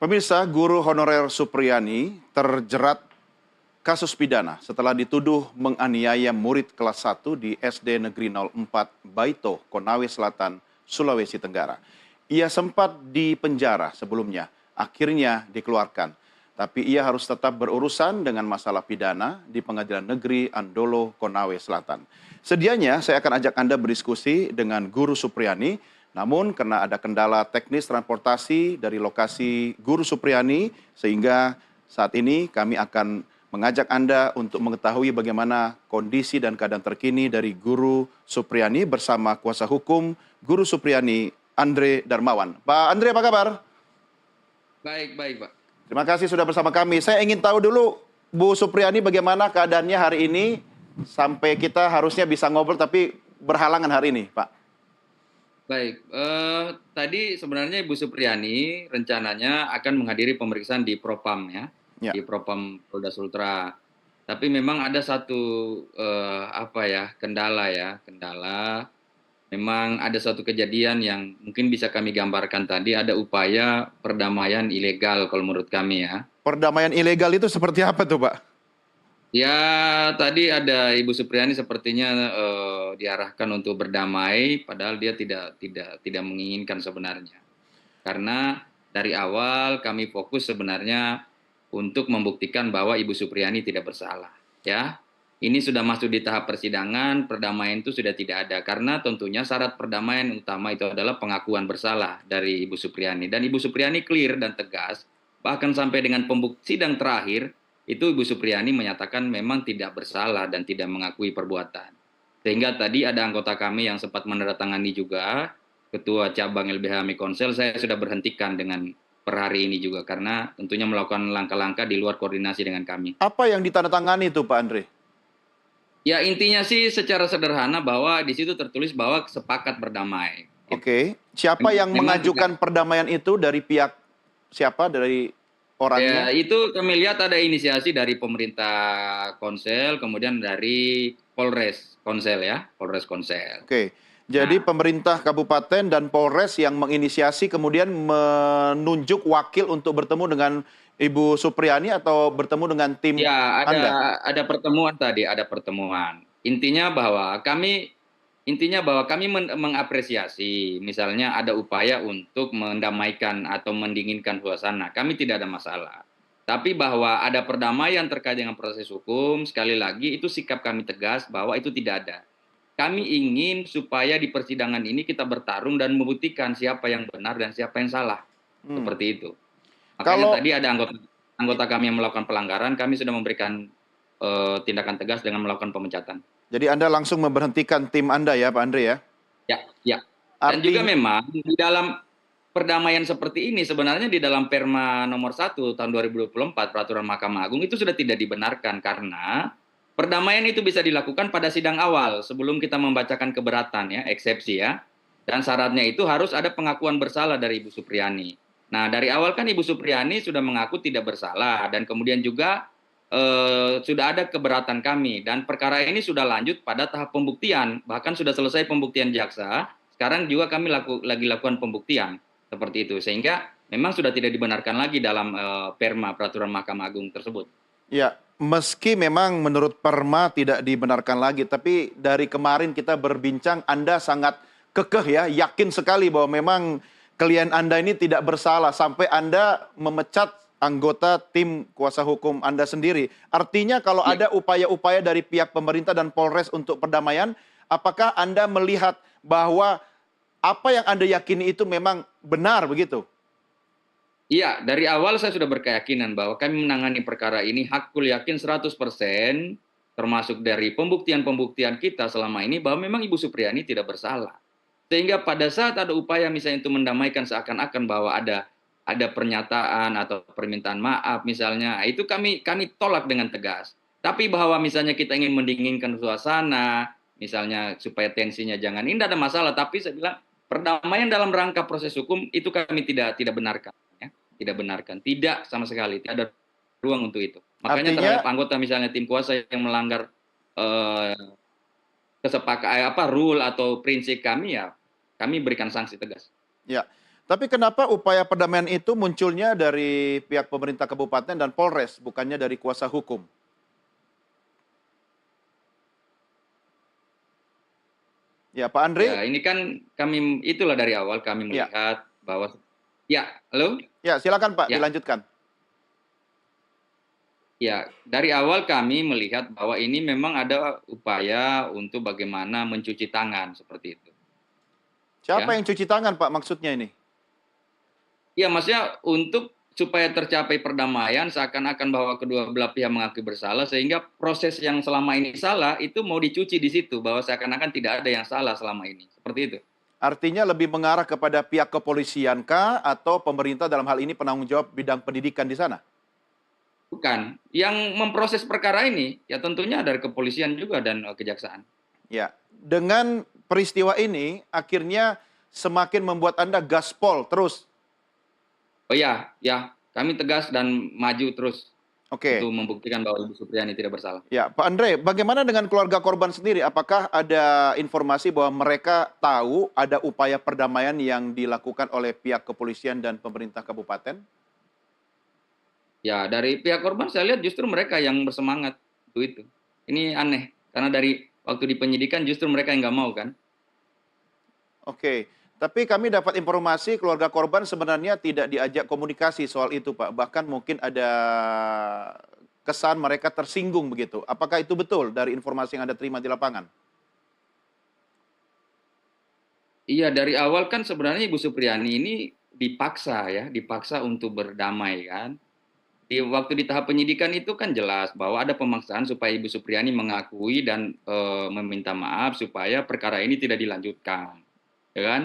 Pemirsa, guru honorer Supriyani terjerat kasus pidana setelah dituduh menganiaya murid kelas 1 di SD Negeri 04 Baito, Konawe Selatan, Sulawesi Tenggara. Ia sempat dipenjara sebelumnya, akhirnya dikeluarkan. Tapi ia harus tetap berurusan dengan masalah pidana di Pengadilan Negeri Andolo, Konawe Selatan. Sedianya saya akan ajak Anda berdiskusi dengan Guru Supriyani, namun karena ada kendala teknis transportasi dari lokasi Guru Supriyani, sehingga saat ini kami akan mengajak Anda untuk mengetahui bagaimana kondisi dan keadaan terkini dari Guru Supriyani bersama kuasa hukum Guru Supriyani, Andre Darmawan. Pak Andre, apa kabar? Baik, Pak. Terima kasih sudah bersama kami. Saya ingin tahu dulu, Bu Supriyani, bagaimana keadaannya hari ini sampai kita harusnya bisa ngobrol tapi berhalangan hari ini, Pak. Baik, tadi sebenarnya Ibu Supriyani rencananya akan menghadiri pemeriksaan di Propam ya, di Propam Polda Sultra. Tapi memang ada satu kendala. Memang ada suatu kejadian yang mungkin bisa kami gambarkan tadi, ada upaya perdamaian ilegal kalau menurut kami ya. Perdamaian ilegal itu seperti apa tuh, Pak? Ya, tadi ada Ibu Supriyani sepertinya diarahkan untuk berdamai, padahal dia tidak menginginkan sebenarnya. Karena dari awal kami fokus sebenarnya untuk membuktikan bahwa Ibu Supriyani tidak bersalah. Ya, ini sudah masuk di tahap persidangan, perdamaian itu sudah tidak ada. Karena tentunya syarat perdamaian utama itu adalah pengakuan bersalah dari Ibu Supriyani. Dan Ibu Supriyani clear dan tegas, bahkan sampai dengan sidang terakhir, itu Ibu Supriyani menyatakan memang tidak bersalah dan tidak mengakui perbuatan. Sehingga tadi ada anggota kami yang sempat menandatangani juga, Ketua Cabang LBH Mikonsel, saya sudah berhentikan dengan per hari ini juga, karena tentunya melakukan langkah-langkah di luar koordinasi dengan kami. Apa yang ditandatangani itu, Pak Andre? Ya, intinya sih secara sederhana bahwa di situ tertulis bahwa sepakat berdamai. Oke, siapa yang mengajukan perdamaian itu, dari pihak siapa, dari orangnya? Ya, itu kami lihat ada inisiasi dari pemerintah Konsel, kemudian dari Polres Konsel ya, Polres Konsel. Oke, jadi pemerintah kabupaten dan Polres yang menginisiasi kemudian menunjuk wakil untuk bertemu dengan Ibu Supriyani atau bertemu dengan tim Ya, Anda? ada pertemuan tadi, ada pertemuan. Intinya bahwa kami mengapresiasi, misalnya ada upaya untuk mendamaikan atau mendinginkan suasana. Kami tidak ada masalah. Tapi bahwa ada perdamaian terkait dengan proses hukum, sekali lagi itu sikap kami tegas bahwa itu tidak ada. Kami ingin supaya di persidangan ini kita bertarung dan membuktikan siapa yang benar dan siapa yang salah. Seperti itu. Makanya tadi ada anggota kami yang melakukan pelanggaran, kami sudah memberikan tindakan tegas dengan melakukan pemecatan. Jadi Anda langsung memberhentikan tim Anda ya, Pak Andre ya? Ya. Dan juga memang di dalam perdamaian seperti ini sebenarnya di dalam Perma nomor 1 tahun 2024 Peraturan Mahkamah Agung itu sudah tidak dibenarkan, karena perdamaian itu bisa dilakukan pada sidang awal sebelum kita membacakan keberatan ya, eksepsi ya. Dan syaratnya itu harus ada pengakuan bersalah dari Ibu Supriyani. Nah, dari awal kan Ibu Supriyani sudah mengaku tidak bersalah, dan kemudian juga sudah ada keberatan kami, dan perkara ini sudah lanjut pada tahap pembuktian, bahkan sudah selesai pembuktian jaksa, sekarang juga kami lagi lakukan pembuktian, seperti itu, sehingga memang sudah tidak dibenarkan lagi dalam Perma Peraturan Mahkamah Agung tersebut. Ya, meski memang menurut Perma tidak dibenarkan lagi, tapi dari kemarin kita berbincang, Anda sangat kekeh ya, yakin sekali bahwa memang klien Anda ini tidak bersalah, sampai Anda memecat anggota tim kuasa hukum Anda sendiri. Artinya kalau ada upaya-upaya dari pihak pemerintah dan Polres untuk perdamaian, apakah Anda melihat bahwa apa yang Anda yakini itu memang benar begitu? Iya, dari awal saya sudah berkeyakinan bahwa kami menangani perkara ini hakul yakin 100%, termasuk dari pembuktian-pembuktian kita selama ini, bahwa memang Ibu Supriyani tidak bersalah. Sehingga pada saat ada upaya misalnya itu mendamaikan seakan-akan bahwa ada pernyataan atau permintaan maaf misalnya, itu kami tolak dengan tegas. Tapi bahwa misalnya kita ingin mendinginkan suasana, misalnya supaya tensinya jangan, ini tidak ada masalah. Tapi saya bilang perdamaian dalam rangka proses hukum itu kami tidak benarkan, ya. Tidak benarkan, tidak sama sekali, tidak ada ruang untuk itu. Makanya terhadap anggota misalnya tim kuasa yang melanggar kesepakatan rule atau prinsip kami, ya kami berikan sanksi tegas. Ya. Tapi kenapa upaya perdamaian itu munculnya dari pihak pemerintah kabupaten dan Polres, bukannya dari kuasa hukum? Ya, Pak Ya, Andre? ini kan kami itulah dari awal kami Ya, melihat bahwa ya, halo? ya silakan Pak, Ya, dilanjutkan. ya, dari awal kami melihat bahwa ini memang ada upaya untuk bagaimana mencuci tangan seperti itu, Siapa ya. yang cuci tangan Pak maksudnya ini? Ya, maksudnya untuk supaya tercapai perdamaian seakan-akan bahwa kedua belah pihak mengakui bersalah sehingga proses yang selama ini salah itu mau dicuci di situ bahwa seakan-akan tidak ada yang salah selama ini. Seperti itu. Artinya lebih mengarah kepada pihak kepolisian kah atau pemerintah dalam hal ini penanggung jawab bidang pendidikan di sana? Bukan. Yang memproses perkara ini ya tentunya dari kepolisian juga dan kejaksaan. Ya, dengan peristiwa ini akhirnya semakin membuat Anda gaspol terus. Oh ya, ya, kami tegas dan maju terus untuk Oke. membuktikan bahwa Ibu Supriyani tidak bersalah. Ya, Pak Andre, bagaimana dengan keluarga korban sendiri? Apakah ada informasi bahwa mereka tahu ada upaya perdamaian yang dilakukan oleh pihak kepolisian dan pemerintah kabupaten? Ya, dari pihak korban saya lihat justru mereka yang bersemangat untuk itu. Ini aneh, karena dari waktu di penyidikan justru mereka yang nggak mau kan. Oke, tapi kami dapat informasi keluarga korban sebenarnya tidak diajak komunikasi soal itu, Pak. Bahkan mungkin ada kesan mereka tersinggung begitu. Apakah itu betul dari informasi yang Anda terima di lapangan? Iya, dari awal kan sebenarnya Ibu Supriyani ini dipaksa ya, dipaksa untuk berdamai kan. Di waktu di tahap penyidikan itu kan jelas bahwa ada pemaksaan supaya Ibu Supriyani mengakui dan meminta maaf supaya perkara ini tidak dilanjutkan, ya kan?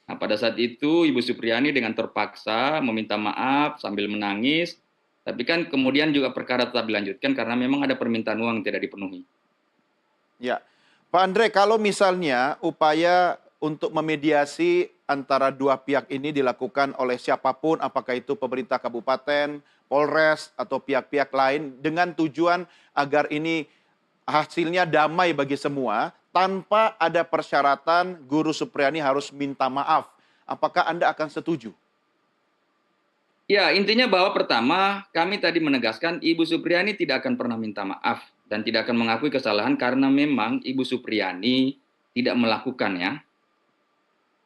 Nah, pada saat itu Ibu Supriyani dengan terpaksa meminta maaf sambil menangis, tapi kan kemudian juga perkara tetap dilanjutkan karena memang ada permintaan uang yang tidak dipenuhi. Ya. Pak Andre, kalau misalnya upaya untuk memediasi antara dua pihak ini dilakukan oleh siapapun, apakah itu pemerintah kabupaten, Polres, atau pihak-pihak lain, dengan tujuan agar ini hasilnya damai bagi semua, tanpa ada persyaratan Guru Supriyani harus minta maaf. Apakah Anda akan setuju? Ya, intinya bahwa pertama, kami tadi menegaskan Ibu Supriyani tidak akan pernah minta maaf dan tidak akan mengakui kesalahan karena memang Ibu Supriyani tidak melakukannya.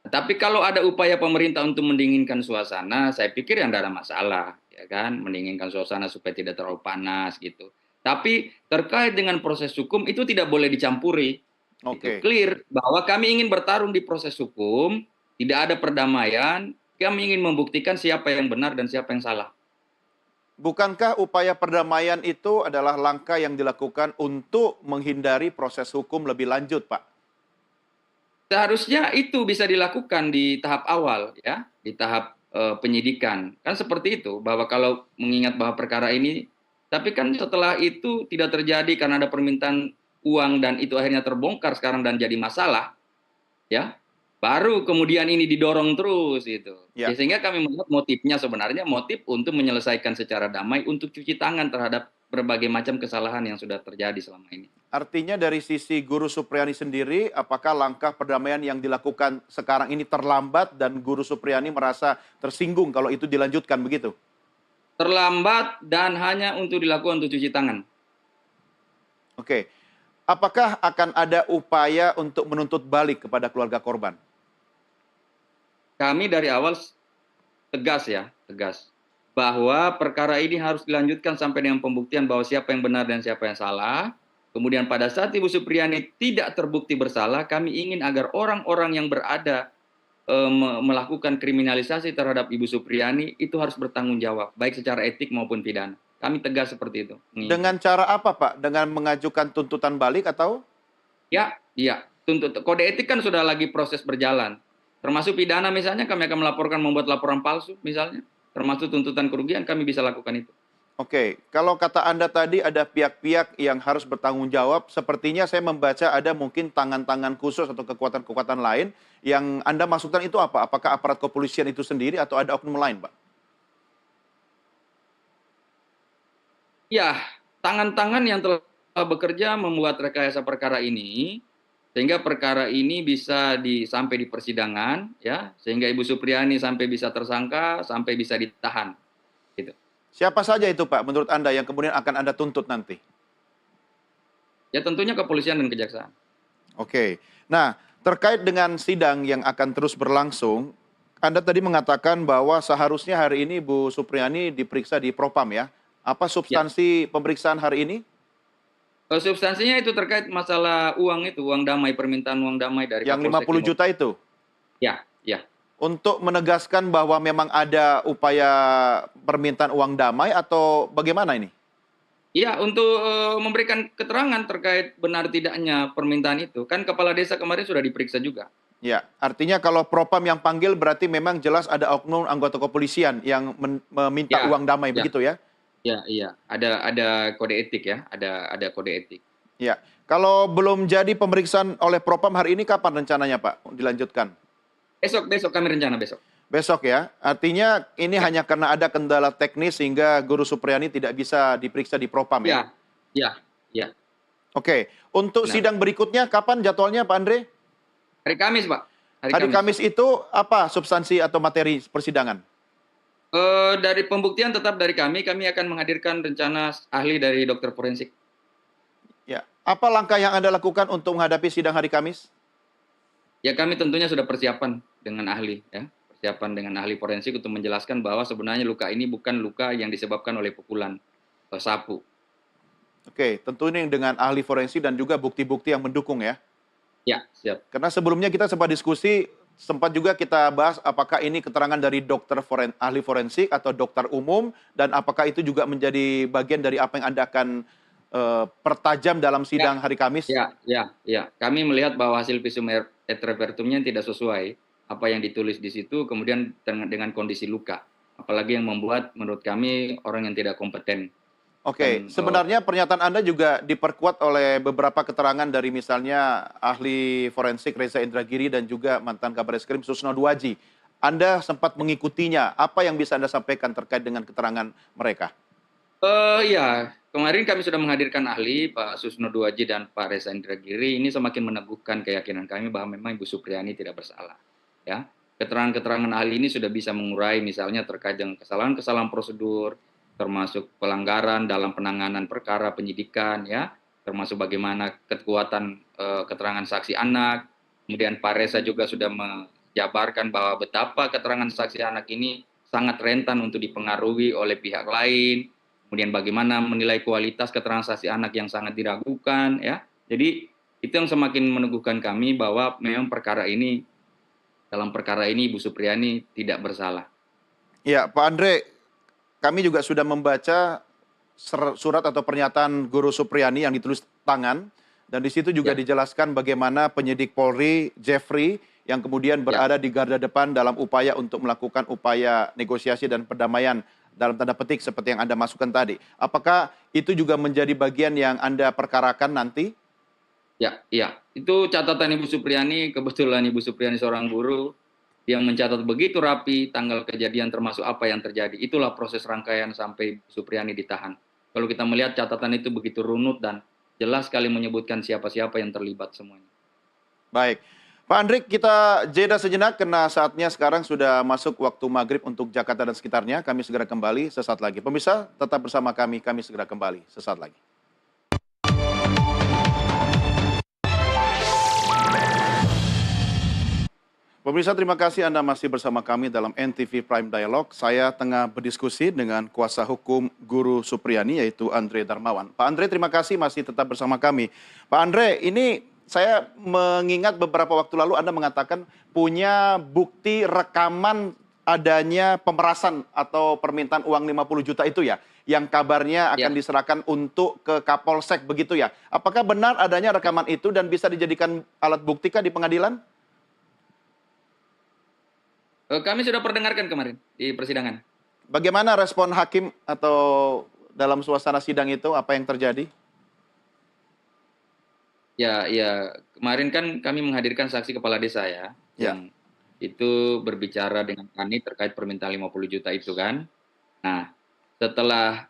Tapi kalau ada upaya pemerintah untuk mendinginkan suasana, saya pikir yang tidak ada masalah, ya kan, mendinginkan suasana supaya tidak terlalu panas gitu. Tapi terkait dengan proses hukum itu tidak boleh dicampuri. Itu Oke. clear bahwa kami ingin bertarung di proses hukum, tidak ada perdamaian, kami ingin membuktikan siapa yang benar dan siapa yang salah. Bukankah upaya perdamaian itu adalah langkah yang dilakukan untuk menghindari proses hukum lebih lanjut, Pak? Seharusnya itu bisa dilakukan di tahap awal ya, di tahap penyidikan. Kan seperti itu, bahwa kalau mengingat bahwa perkara ini, tapi kan setelah itu tidak terjadi karena ada permintaan uang dan itu akhirnya terbongkar sekarang dan jadi masalah, ya. Baru kemudian ini didorong terus itu. Ya, Ya. sehingga kami melihat motifnya sebenarnya motif untuk menyelesaikan secara damai untuk cuci tangan terhadap berbagai macam kesalahan yang sudah terjadi selama ini. Artinya dari sisi Guru Supriyani sendiri, apakah langkah perdamaian yang dilakukan sekarang ini terlambat dan Guru Supriyani merasa tersinggung kalau itu dilanjutkan begitu? Terlambat dan hanya untuk dilakukan untuk cuci tangan. Oke. Apakah akan ada upaya untuk menuntut balik kepada keluarga korban? Kami dari awal tegas ya, tegas. Bahwa perkara ini harus dilanjutkan sampai dengan pembuktian bahwa siapa yang benar dan siapa yang salah. Kemudian pada saat Ibu Supriyani tidak terbukti bersalah, kami ingin agar orang-orang yang berada melakukan kriminalisasi terhadap Ibu Supriyani itu harus bertanggung jawab, baik secara etik maupun pidana. Kami tegas seperti itu, menginginkan. Dengan cara apa, Pak? Dengan mengajukan tuntutan balik atau? Ya, iya. Tuntut kode etik kan sudah lagi proses berjalan. Termasuk pidana misalnya kami akan melaporkan membuat laporan palsu misalnya. Termasuk tuntutan kerugian kami bisa lakukan itu. Oke, kalau kata Anda tadi ada pihak-pihak yang harus bertanggung jawab, sepertinya saya membaca ada mungkin tangan-tangan khusus atau kekuatan-kekuatan lain yang Anda maksudkan itu apa? Apakah aparat kepolisian itu sendiri atau ada oknum lain, Pak? Ya, tangan-tangan yang telah bekerja membuat rekayasa perkara ini sehingga perkara ini bisa sampai di persidangan, ya, sehingga Ibu Supriani sampai bisa tersangka, sampai bisa ditahan, gitu. Siapa saja itu Pak menurut Anda yang kemudian akan Anda tuntut nanti? Ya tentunya kepolisian dan kejaksaan. Oke. Nah, terkait dengan sidang yang akan terus berlangsung, Anda tadi mengatakan bahwa seharusnya hari ini Bu Supriani diperiksa di Propam ya. Apa Ya, substansi pemeriksaan hari ini? substansinya itu terkait masalah uang itu, uang damai, permintaan uang damai dari Yang Kapolsek 50 Timur. juta itu? Ya, ya. Untuk menegaskan bahwa memang ada upaya permintaan uang damai atau bagaimana ini? Iya, untuk memberikan keterangan terkait benar tidaknya permintaan itu. Kan kepala desa kemarin sudah diperiksa juga. Ya, artinya kalau Propam yang panggil berarti memang jelas ada oknum anggota kepolisian yang meminta Ya, uang damai, ya, begitu ya? ya, iya. Ada kode etik ya, ada kode etik. Ya, kalau belum jadi pemeriksaan oleh Propam hari ini kapan rencananya Pak dilanjutkan? Besok, besok kami rencana besok. Besok ya? Artinya ini Ya, hanya karena ada kendala teknis sehingga Guru Supriani tidak bisa diperiksa di Propam ya? ya, ya, ya. Oke, untuk Benar. sidang berikutnya kapan jadwalnya Pak Andre? Hari Kamis, Pak. Hari Hari Kamis. Kamis itu apa substansi atau materi persidangan? Dari pembuktian tetap dari kami akan menghadirkan rencana ahli dari dokter forensik. Ya, apa langkah yang Anda lakukan untuk menghadapi sidang hari Kamis? Ya kami tentunya sudah persiapan dengan ahli, ya. Persiapan dengan ahli forensik untuk menjelaskan bahwa sebenarnya luka ini bukan luka yang disebabkan oleh pukulan sapu. Oke, tentu ini dengan ahli forensik dan juga bukti-bukti yang mendukung ya. Ya, siap. Karena sebelumnya kita sempat diskusi, sempat juga kita bahas apakah ini keterangan dari ahli forensik atau dokter umum, dan apakah itu juga menjadi bagian dari apa yang Anda akan pertajam dalam Ya, sidang hari Kamis. ya, ya, ya. Kami melihat bahwa hasil visum et repertumnya tidak sesuai apa yang ditulis di situ, kemudian dengan kondisi luka. Apalagi yang membuat menurut kami orang yang tidak kompeten. Oke, Dan sebenarnya pernyataan Anda juga diperkuat oleh beberapa keterangan dari misalnya ahli forensik Reza Indragiri dan juga mantan Kabar Eskrim Susno Duaji. Anda sempat mengikutinya. Apa yang bisa Anda sampaikan terkait dengan keterangan mereka? Ya, kemarin kami sudah menghadirkan ahli Pak Susno Duaji dan Pak Reza Indragiri. Ini semakin meneguhkan keyakinan kami bahwa memang Ibu Supriani tidak bersalah. Ya, keterangan-keterangan ahli ini sudah bisa mengurai misalnya terkait dengan kesalahan-kesalahan prosedur, termasuk pelanggaran dalam penanganan perkara penyidikan, ya, termasuk bagaimana kekuatan keterangan saksi anak. Kemudian Pak Reza juga sudah menjabarkan bahwa betapa keterangan saksi anak ini sangat rentan untuk dipengaruhi oleh pihak lain, kemudian bagaimana menilai kualitas keterangan saksi anak yang sangat diragukan, ya. Jadi itu yang semakin meneguhkan kami bahwa memang dalam perkara ini Ibu Supriani tidak bersalah. Ya, Pak Andre, kami juga sudah membaca surat atau pernyataan Guru Supriani yang ditulis tangan, dan di situ juga Ya, dijelaskan bagaimana penyidik Polri Jeffrey yang kemudian ya. berada di garda depan dalam upaya untuk melakukan upaya negosiasi dan perdamaian dalam tanda petik seperti yang Anda masukkan tadi. Apakah itu juga menjadi bagian yang Anda perkarakan nanti? Ya, iya. Itu catatan Ibu Supriani, kebetulan Ibu Supriani seorang guru yang mencatat begitu rapi tanggal kejadian termasuk apa yang terjadi. Itulah proses rangkaian sampai Ibu Supriani ditahan. Kalau kita melihat catatan itu begitu runut dan jelas sekali menyebutkan siapa-siapa yang terlibat semuanya. Baik. Pak Andrik, kita jeda sejenak karena saatnya sekarang sudah masuk waktu maghrib untuk Jakarta dan sekitarnya. Kami segera kembali sesaat lagi. Pemirsa, tetap bersama kami segera kembali sesaat lagi. Pemirsa, terima kasih Anda masih bersama kami dalam NTV Prime Dialog. Saya tengah berdiskusi dengan kuasa hukum Guru Supriani, yaitu Andre Darmawan. Pak Andre, terima kasih masih tetap bersama kami. Pak Andre, ini saya mengingat beberapa waktu lalu Anda mengatakan punya bukti rekaman adanya pemerasan atau permintaan uang 50 juta itu ya, yang kabarnya akan Ya, diserahkan untuk ke Kapolsek begitu ya. Apakah benar adanya rekaman itu dan bisa dijadikan alat bukti kah di pengadilan? kami sudah perdengarkan kemarin di persidangan. Bagaimana respon hakim atau dalam suasana sidang itu, apa yang terjadi? Ya, ya, kemarin kan kami menghadirkan saksi kepala desa ya, Ya, yang itu berbicara dengan kami terkait permintaan 50 juta itu kan. Nah, setelah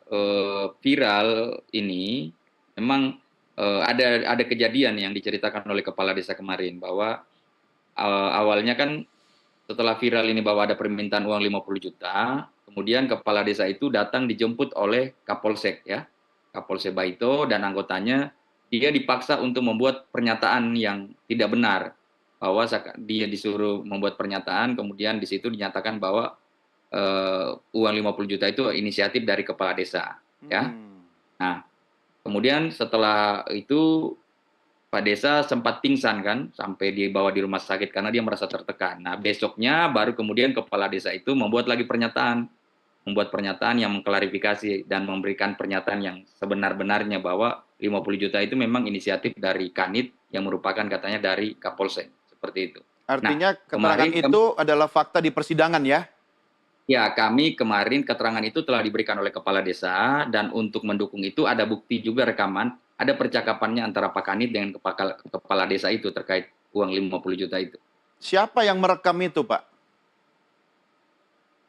viral ini, memang ada kejadian yang diceritakan oleh kepala desa kemarin bahwa awalnya kan setelah viral ini bahwa ada permintaan uang 50 juta, kemudian kepala desa itu datang dijemput oleh Kapolsek ya, Kapolsek Baito dan anggotanya, dia dipaksa untuk membuat pernyataan yang tidak benar, bahwa dia disuruh membuat pernyataan, kemudian di situ dinyatakan bahwa uang 50 juta itu inisiatif dari kepala desa ya. Hmm. Nah, kemudian setelah itu Pak Desa sempat pingsan kan, sampai dibawa di rumah sakit karena dia merasa tertekan. Nah, besoknya baru kemudian kepala desa itu membuat lagi pernyataan, membuat pernyataan yang mengklarifikasi dan memberikan pernyataan yang sebenar-benarnya bahwa 50 juta itu memang inisiatif dari Kanit yang merupakan katanya dari Kapolsek, seperti itu. Nah, Artinya keterangan kemarin itu adalah fakta di persidangan ya? ya, kami kemarin keterangan itu telah diberikan oleh kepala desa dan untuk mendukung itu ada bukti juga rekaman, ada percakapannya antara Pak Kanit dengan kepala desa itu terkait uang 50 juta itu. Siapa yang merekam itu, Pak?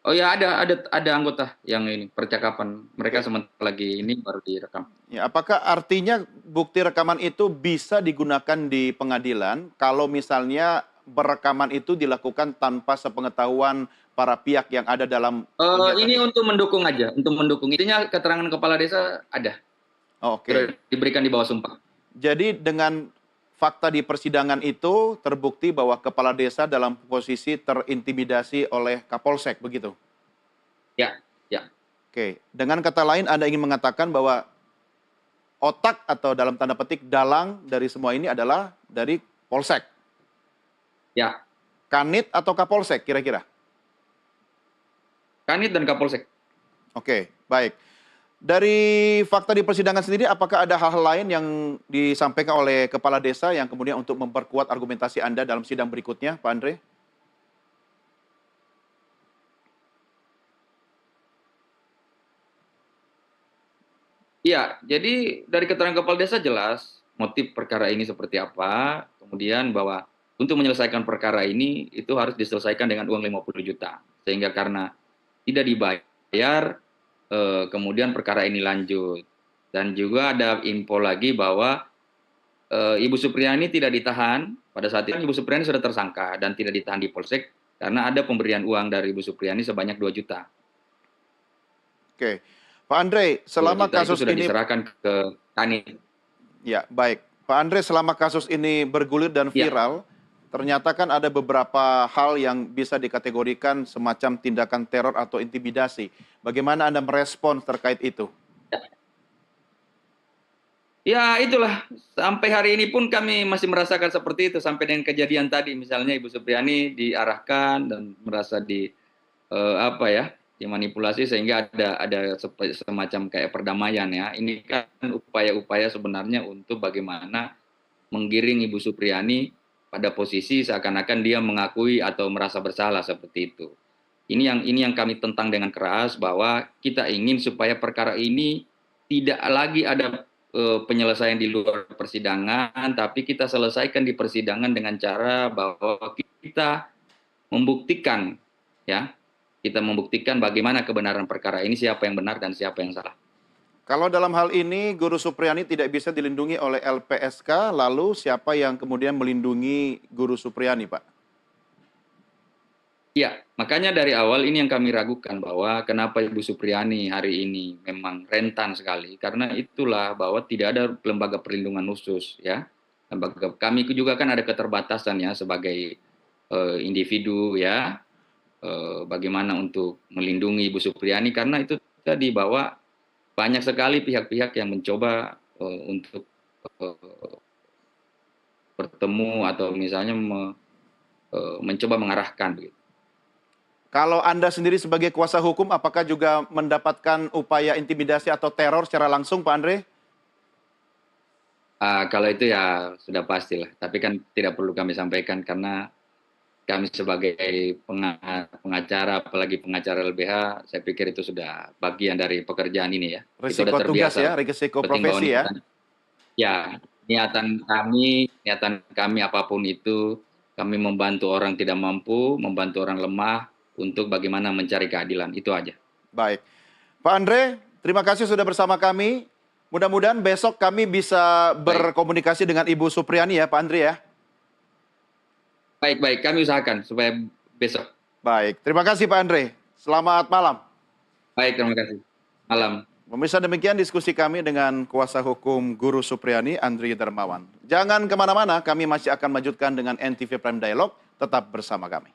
Oh ya, ada anggota yang ini percakapan mereka Oke. sementara lagi ini baru direkam. Ya, apakah artinya bukti rekaman itu bisa digunakan di pengadilan kalau misalnya berekaman itu dilakukan tanpa sepengetahuan para pihak yang ada dalam kegiatan Ini itu? untuk mendukung aja, untuk mendukung. Intinya keterangan kepala desa ada, Oh, sudah oke. diberikan di bawah sumpah. Jadi dengan fakta di persidangan itu terbukti bahwa kepala desa dalam posisi terintimidasi oleh Kapolsek, begitu? Ya, ya, Oke. Dengan kata lain Anda ingin mengatakan bahwa otak atau dalam tanda petik dalang dari semua ini adalah dari Polsek, ya. Kanit atau Kapolsek kira-kira? Kanit dan Kapolsek. Oke, baik. Dari fakta di persidangan sendiri, apakah ada hal-hal lain yang disampaikan oleh kepala desa yang kemudian untuk memperkuat argumentasi Anda dalam sidang berikutnya, Pak Andre? Iya, jadi dari keterangan kepala desa jelas motif perkara ini seperti apa, kemudian bahwa untuk menyelesaikan perkara ini itu harus diselesaikan dengan uang 50 juta. Sehingga karena tidak dibayar, kemudian perkara ini lanjut. Dan juga ada info lagi bahwa Ibu Supriyani tidak ditahan, pada saat itu Ibu Supriyani sudah tersangka dan tidak ditahan di Polsek karena ada pemberian uang dari Ibu Supriyani sebanyak 2 juta. Oke. Pak Andre, 2 selama juta itu kasus sudah ini, diserahkan ke Kanit. ya baik. Pak Andre, selama kasus ini bergulir dan Ya, viral, ternyata kan ada beberapa hal yang bisa dikategorikan semacam tindakan teror atau intimidasi. Bagaimana Anda merespons terkait itu? ya itulah, sampai hari ini pun kami masih merasakan seperti itu, sampai dengan kejadian tadi, misalnya Ibu Supriyani diarahkan dan merasa apa ya, dimanipulasi sehingga ada semacam kayak perdamaian ya. Ini kan upaya-upaya sebenarnya untuk bagaimana menggiring Ibu Supriyani pada posisi seakan-akan dia mengakui atau merasa bersalah seperti itu. Ini yang kami tentang dengan keras bahwa kita ingin supaya perkara ini tidak lagi ada penyelesaian di luar persidangan, tapi kita selesaikan di persidangan dengan cara bahwa kita membuktikan ya, kita membuktikan bagaimana kebenaran perkara ini, siapa yang benar dan siapa yang salah. Kalau dalam hal ini Guru Supriyani tidak bisa dilindungi oleh LPSK, lalu siapa yang kemudian melindungi Guru Supriyani, Pak? Ya, makanya dari awal ini yang kami ragukan bahwa kenapa Ibu Supriyani hari ini memang rentan sekali, karena itulah bahwa tidak ada lembaga perlindungan khusus ya. Lembaga kami juga kan ada keterbatasan ya sebagai individu ya, bagaimana untuk melindungi Ibu Supriyani karena itu tadi bahwa banyak sekali pihak-pihak yang mencoba untuk bertemu atau misalnya mencoba mengarahkan begitu. Kalau Anda sendiri sebagai kuasa hukum, apakah juga mendapatkan upaya intimidasi atau teror secara langsung, Pak Andre? Kalau itu ya sudah pastilah, tapi kan tidak perlu kami sampaikan karena kami sebagai pengacara, apalagi pengacara LBH, saya pikir itu sudah bagian dari pekerjaan ini ya. Itu sudah Risiko tugas terbiasa ya, lah. risiko Penting bahwa profesi ya. ya niatan kami apapun itu, kami membantu orang tidak mampu, membantu orang lemah untuk bagaimana mencari keadilan, itu aja. Baik. Pak Andre, terima kasih sudah bersama kami. Mudah-mudahan besok kami bisa Baik, berkomunikasi dengan Ibu Supriyani ya Pak Andri ya. baik, baik. Kami usahakan supaya besok. Baik, terima kasih Pak Andre. Selamat malam. Baik, terima kasih. Malam. Pemirsa, demikian diskusi kami dengan kuasa hukum Guru Supriyani, Andri Darmawan. Jangan kemana-mana, kami masih akan lanjutkan dengan NTV Prime Dialog. Tetap bersama kami.